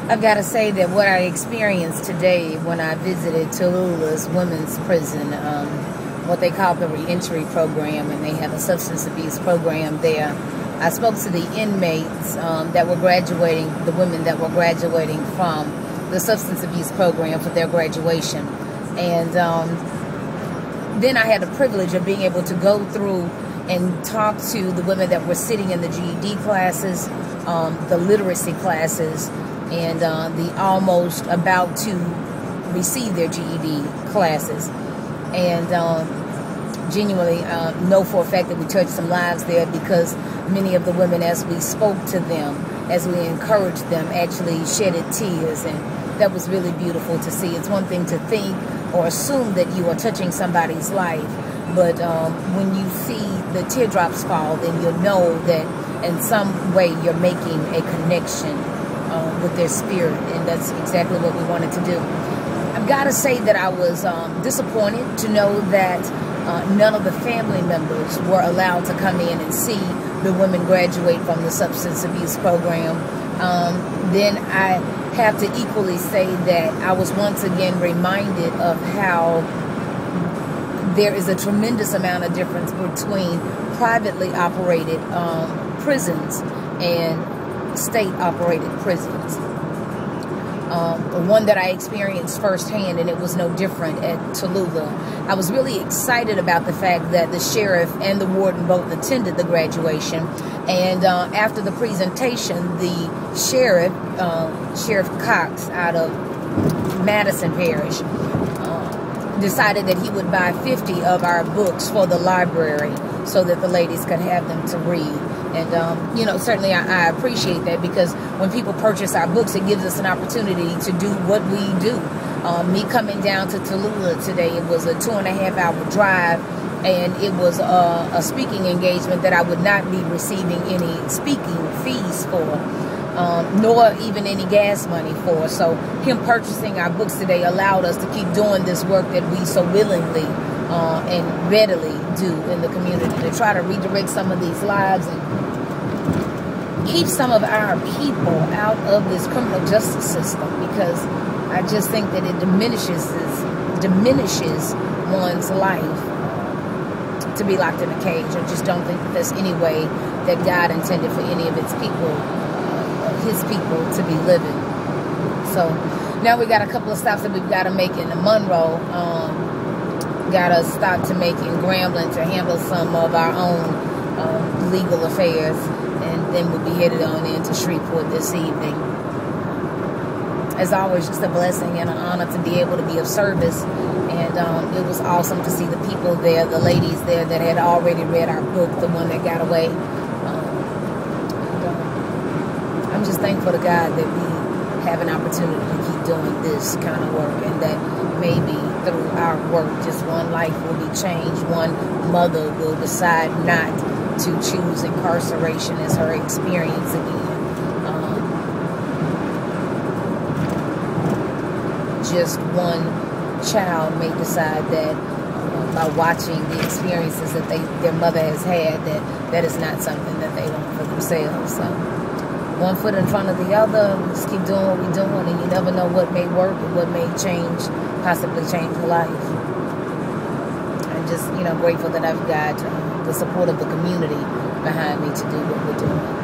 I've got to say that what I experienced today when I visited Tallulah's women's prison, what they call the reentry program, and they have a substance abuse program there. I spoke to the inmates that were graduating, the women that were graduating from the substance abuse program for their graduation. And then I had the privilege of being able to go through and talk to the women that were sitting in the GED classes, the literacy classes, and the almost about to receive their GED classes. And genuinely know for a fact that we touched some lives there, because many of the women, as we spoke to them, as we encouraged them, actually shedded tears, and that was really beautiful to see. It's one thing to think or assume that you are touching somebody's life, but when you see the teardrops fall, then you'll know that in some way you're making a connection with their spirit, and that's exactly what we wanted to do. I've got to say that I was disappointed to know that none of the family members were allowed to come in and see the women graduate from the substance abuse program. Then I have to equally say that I was once again reminded of how there is a tremendous amount of difference between privately operated prisons and state-operated prisons. One that I experienced firsthand, and it was no different at Tallulah. I was really excited about the fact that the sheriff and the warden both attended the graduation, and after the presentation, the sheriff, Sheriff Cox out of Madison Parish, decided that he would buy 50 of our books for the library so that the ladies could have them to read. And, you know, certainly I appreciate that, because when people purchase our books, it gives us an opportunity to do what we do. Me coming down to Tallulah today, it was a 2.5-hour drive, and it was a speaking engagement that I would not be receiving any speaking fees for, nor even any gas money for. So him purchasing our books today allowed us to keep doing this work that we so willingly and readily do in the community, to try to redirect some of these lives and keep some of our people out of this criminal justice system, because I just think that it diminishes one's life to be locked in a cage. I just don't think that there's any way that God intended for any of its people, his people, to be living. So now we got a couple of stops that we've got to make in the Monroe. Got to stop to make in Grambling to handle some of our own legal affairs, and then we'll be headed on into Shreveport this evening. As always, just a blessing and an honor to be able to be of service, and it was awesome to see the people there, the ladies there that had already read our book, the one that got away. I'm just thankful to God that we have an opportunity to keep doing this kind of work, and that maybe through our work, just one life will be changed. One mother will decide not to choose incarceration as her experience again. Just one child may decide that by watching the experiences that their mother has had, that is not something that they want for themselves. So one foot in front of the other, just keep doing what we're doing, and you never know what may work and what may possibly change your life. I'm just, grateful that I've got the support of the community behind me to do what we're doing.